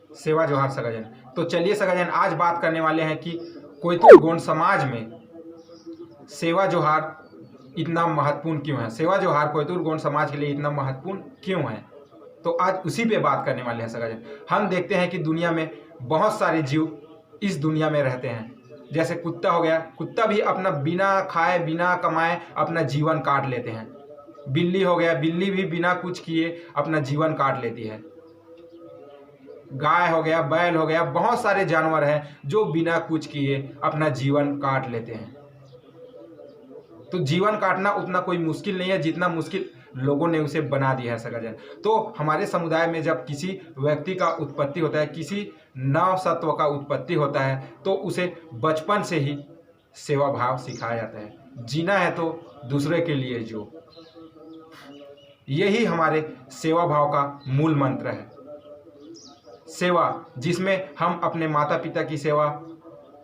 सेवा जोहार सगाजन। तो चलिए सगाजन, आज बात करने वाले हैं कि कोयतुल गोंड समाज में सेवा जोहार इतना महत्वपूर्ण क्यों है, सेवा जोहार कोयतुल गोंड समाज के लिए इतना महत्वपूर्ण क्यों है। तो आज उसी पे बात करने वाले हैं सगाजन। हम देखते हैं कि दुनिया में बहुत सारे जीव इस दुनिया में रहते हैं। जैसे कुत्ता हो गया, कुत्ता भी अपना बिना खाए बिना कमाए अपना जीवन काट लेते हैं। बिल्ली हो गया, बिल्ली भी बिना कुछ किए अपना जीवन काट लेती है। गाय हो गया, बैल हो गया, बहुत सारे जानवर हैं जो बिना कुछ किए अपना जीवन काट लेते हैं। तो जीवन काटना उतना कोई मुश्किल नहीं है जितना मुश्किल लोगों ने उसे बना दिया है सगाजन। तो हमारे समुदाय में जब किसी व्यक्ति का उत्पत्ति होता है, किसी नव सत्व का उत्पत्ति होता है, तो उसे बचपन से ही सेवा भाव सिखाया जाता है। जीना है तो दूसरे के लिए जो, यही हमारे सेवा भाव का मूल मंत्र है। सेवा जिसमें हम अपने माता पिता की सेवा,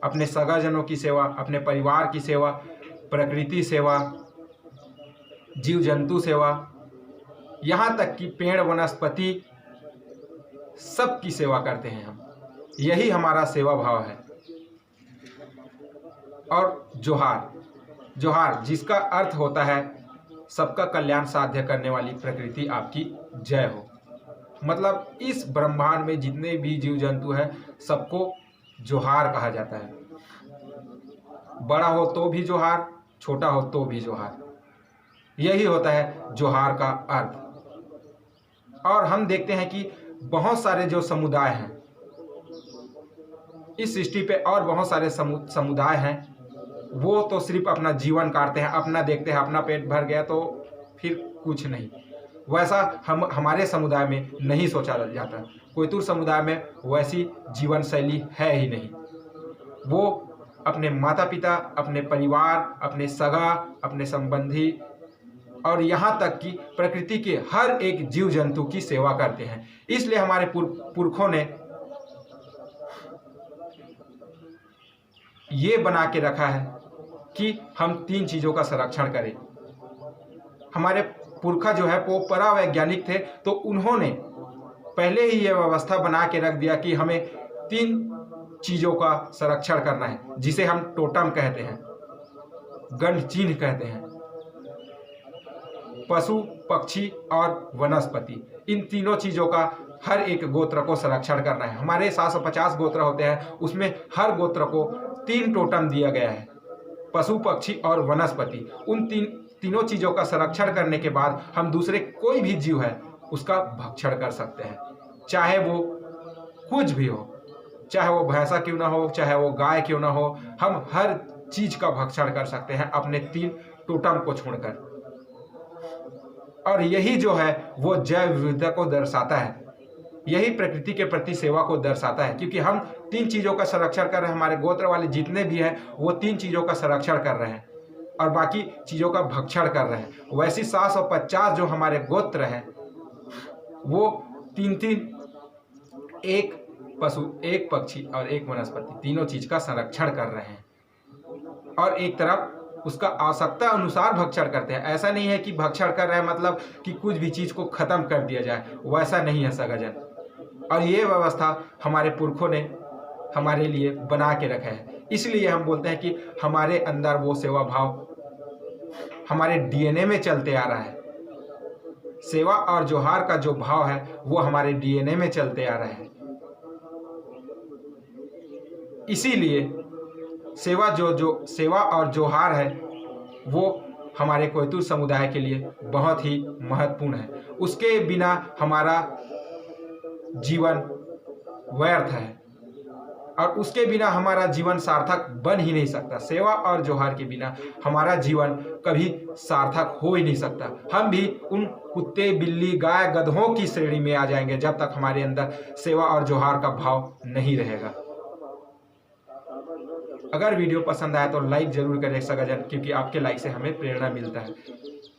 अपने सगाजनों की सेवा, अपने परिवार की सेवा, प्रकृति सेवा, जीव जंतु सेवा, यहाँ तक कि पेड़ वनस्पति सब की सेवा करते हैं हम। यही हमारा सेवा भाव है। और जोहार, जोहार जिसका अर्थ होता है सबका कल्याण साध्य करने वाली प्रकृति आपकी जय हो। मतलब इस ब्रह्मांड में जितने भी जीव जंतु हैं सबको जोहार कहा जाता है। बड़ा हो तो भी जोहार, छोटा हो तो भी जोहार, यही होता है जोहार का अर्थ। और हम देखते हैं कि बहुत सारे जो समुदाय हैं इस सृष्टि पे, और बहुत सारे समुदाय हैं वो तो सिर्फ अपना जीवन काटते हैं, अपना देखते हैं, अपना पेट भर गया तो फिर कुछ नहीं। वैसा हमारे समुदाय में नहीं सोचा जाता। कोयतुल समुदाय में वैसी जीवन शैली है ही नहीं। वो अपने माता पिता, अपने परिवार, अपने सगा, अपने संबंधी और यहाँ तक कि प्रकृति के हर एक जीव जंतु की सेवा करते हैं। इसलिए हमारे पुरखों ने ये बना के रखा है कि हम 3 चीज़ों का संरक्षण करें। हमारे पुरखा जो है वो परावैज्ञानिक थे, तो उन्होंने पहले ही ये व्यवस्था बना के रख दिया कि हमें 3 चीज़ों का संरक्षण करना है, जिसे हम टोटम कहते हैं, गंध चिन्ह कहते हैं। पशु, पक्षी और वनस्पति, इन तीनों चीज़ों का हर एक गोत्र को संरक्षण करना है। हमारे 750 गोत्र होते हैं, उसमें हर गोत्र को 3 टोटम दिया गया है, पशु, पक्षी और वनस्पति। उन तीनों चीज़ों का संरक्षण करने के बाद हम दूसरे कोई भी जीव है उसका भक्षण कर सकते हैं, चाहे वो कुछ भी हो, चाहे वो भैंसा क्यों ना हो, चाहे वो गाय क्यों ना हो, हम हर चीज़ का भक्षण कर सकते हैं अपने 3 टोटम को छोड़कर। और यही जो है वो जैव विविधता को दर्शाता है, यही प्रकृति के प्रति सेवा को दर्शाता है, क्योंकि हम 3 चीज़ों का संरक्षण कर रहे हैं। हमारे गोत्र वाले जितने भी हैं वो 3 चीज़ों का संरक्षण कर रहे हैं और बाकी चीज़ों का भक्षण कर रहे हैं। वैसे 750 जो हमारे गोत्र हैं वो 3-3, एक पशु, एक पक्षी और एक वनस्पति, तीनों चीज़ का संरक्षण कर रहे हैं और एक तरफ उसका आवश्यकता अनुसार भक्षण करते हैं। ऐसा नहीं है कि भक्षण कर रहे हैं मतलब कि कुछ भी चीज़ को खत्म कर दिया जाए, वैसा नहीं है सगाजन। और ये व्यवस्था हमारे पुरखों ने हमारे लिए बना के रखा है। इसलिए हम बोलते हैं कि हमारे अंदर वो सेवा भाव हमारे डीएनए में चलते आ रहा है। सेवा और जोहार का जो भाव है वो हमारे डीएनए में चलते आ रहा है। इसीलिए सेवा और जोहार है वो हमारे कोयतुल समुदाय के लिए बहुत ही महत्वपूर्ण है। उसके बिना हमारा जीवन व्यर्थ है और उसके बिना हमारा जीवन सार्थक बन ही नहीं सकता। सेवा और जोहार के बिना हमारा जीवन कभी सार्थक हो ही नहीं सकता। हम भी उन कुत्ते, बिल्ली, गाय, गधों की श्रेणी में आ जाएंगे जब तक हमारे अंदर सेवा और जोहार का भाव नहीं रहेगा। अगर वीडियो पसंद आया तो लाइक जरूर करें सगाजन, क्योंकि आपके लाइक से हमें प्रेरणा मिलता है।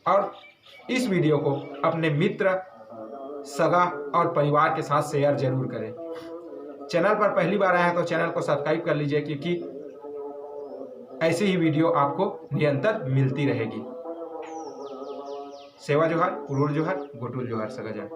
और इस वीडियो को अपने मित्र, सगा और परिवार के साथ शेयर जरूर करें। चैनल पर पहली बार आए हैं तो चैनल को सब्सक्राइब कर लीजिए, क्योंकि ऐसी ही वीडियो आपको निरंतर मिलती रहेगी। सेवा जोहार, पुरुल जोहार, गोटुल जोहार सगाजन।